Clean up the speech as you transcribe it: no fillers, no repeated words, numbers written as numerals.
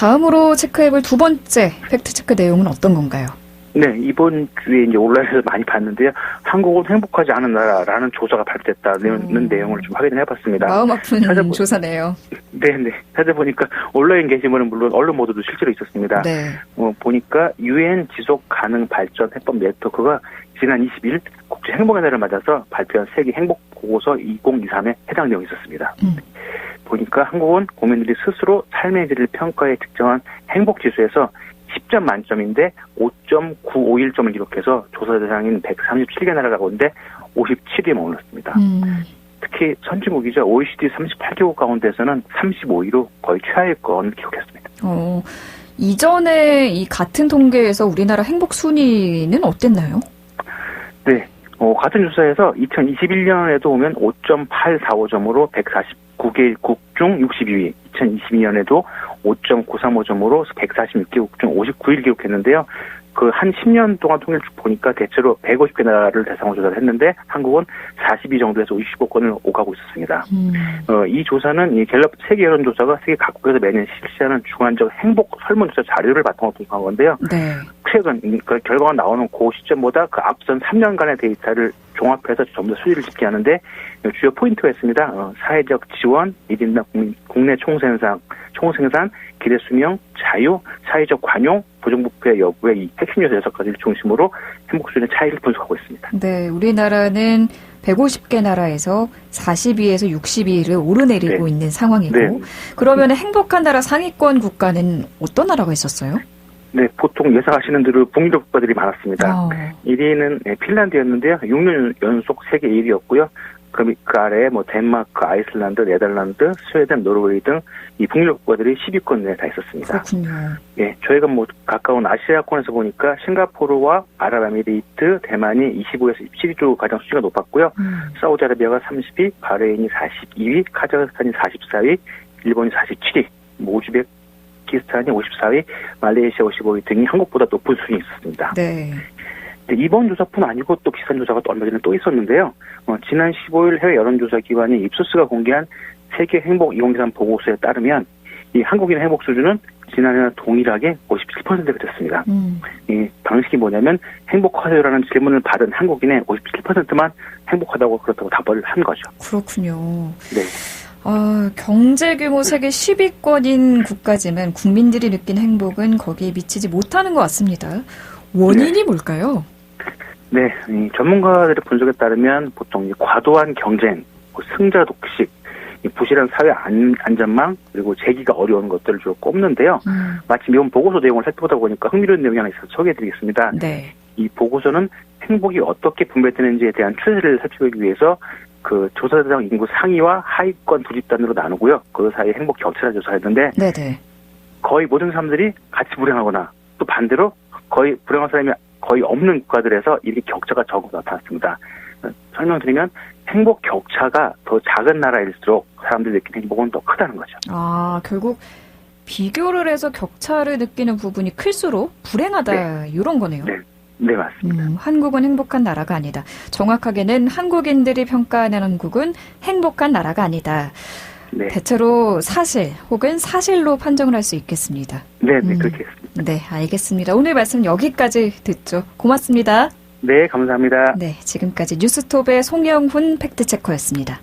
다음으로 체크해볼 두 번째 팩트체크 내용은 어떤 건가요? 네, 이번 주에 이제 온라인에서 많이 봤는데요. 한국은 행복하지 않은 나라라는 조사가 발표됐다는 내용을 좀 확인을 해봤습니다. 마음 아픈 조사네요. 네네. 찾아보니까 온라인 게시물은 물론 언론 모드도 실제로 있었습니다. 네. 보니까 UN 지속 가능 발전 해법 네트워크가 지난 20일 국제 행복의 날을 맞아서 발표한 세계 행복 보고서 2023에 해당 내용이 있었습니다. 보니까 한국은 국민들이 스스로 삶의 질을 평가해 측정한 행복 지수에서 10점 만점인데 5.951점을 기록해서 조사 대상인 137개 나라 가운데 57위에 머물렀습니다. 특히 선진국이죠. OECD 38개국 가운데서는 35위로 거의 최하위권을 기록했습니다. 이전에 이 같은 통계에서 우리나라 행복 순위는 어땠나요? 네. 같은 조사에서 2021년에도 오면 5.845점으로 149개국 중 62위, 2022년에도 5.935점으로 146개국 중 59위를 기록했는데요. 그 한 10년 동안 통계를 쭉 보니까 대체로 150개 나라를 대상으로 조사를 했는데 한국은 42 정도에서 65건을 오가고 있었습니다. 이 조사는 이 갤럽 세계 여론조사가 세계 각국에서 매년 실시하는 주관적 행복 설문조사 자료를 바탕으로 분석한 건데요. 네. 최근 그 결과가 나오는 그 시점보다 그 앞선 3년간의 데이터를 종합해서 전부 다 수치를 집계하는데 주요 포인트가 있습니다. 사회적 지원, 1인당 국내 총생산, 기대 수명, 자유, 사회적 관용, 부정부패 여부의 이 핵심 요소 6가지를 중심으로 행복 수준의 차이를 분석하고 있습니다. 네, 우리나라는 150개 나라에서 42에서 62를 오르내리고 네. 있는 상황이고, 네. 그러면 행복한 나라 상위권 국가는 어떤 나라가 있었어요? 네, 보통 예상하시는 대로 북유럽 국가들이 많았습니다. 1위는 핀란드였는데요. 6년 연속 세계 1위였고요. 그 아래에 덴마크, 아이슬란드, 네덜란드, 스웨덴, 노르웨이 등 이 북유럽 국가들이 10위권 내에 다 있었습니다. 그렇군요. 예, 저희가 가까운 아시아권에서 보니까 싱가포르와 아랍에미리트, 대만이 25에서 27위 가장 수치가 높았고요. 사우디아라비아가 30위, 바레인이 42위, 카자흐스탄이 44위, 일본이 47위, 우즈베키스탄이 54위, 말레이시아 55위 등이 한국보다 높은 수준이 있었습니다. 네. 이번 조사뿐 아니고 또 비슷한 조사가 얼마 전에 또 있었는데요. 지난 15일 해외 여론조사 기관인 입소스가 공개한 세계 행복 2023 보고서에 따르면 이 한국인의 행복 수준은 지난해와 동일하게 57%가 됐습니다. 이 방식이 뭐냐면 행복하세요라는 질문을 받은 한국인의 57%만 행복하다고 그렇다고 답을 한 거죠. 그렇군요. 네. 경제 규모 세계 10위권인 국가지만 국민들이 느낀 행복은 거기에 미치지 못하는 것 같습니다. 원인이 뭘까요? 네, 전문가들의 분석에 따르면 보통 과도한 경쟁, 승자 독식, 부실한 사회 안전망, 그리고 재기가 어려운 것들을 주로 꼽는데요. 마침 이번 보고서 내용을 살펴보다 보니까 흥미로운 내용이 하나 있어서 소개해드리겠습니다. 네. 이 보고서는 행복이 어떻게 분배되는지에 대한 추세를 살펴보기 위해서 그 조사 대상 인구 상위와 하위권 두 집단으로 나누고요. 그 사이에 행복 격차를 조사했는데 네네. 거의 모든 사람들이 같이 불행하거나 또 반대로 거의 불행한 사람이 거의 없는 국가들에서 이렇게 격차가 적어 나타났습니다. 설명드리면 행복 격차가 더 작은 나라일수록 사람들이 느끼는 행복은 더 크다는 거죠. 결국 비교를 해서 격차를 느끼는 부분이 클수록 불행하다, 네. 이런 거네요. 네, 맞습니다. 한국은 행복한 나라가 아니다. 정확하게는 한국인들이 평가하는 한국은 행복한 나라가 아니다. 네. 대체로 사실 혹은 사실로 판정을 할 수 있겠습니다. 네, 그렇게 했습니다. 네, 알겠습니다. 오늘 말씀 여기까지 듣죠. 고맙습니다. 네, 감사합니다. 네, 지금까지 뉴스톱의 송영훈 팩트체커였습니다.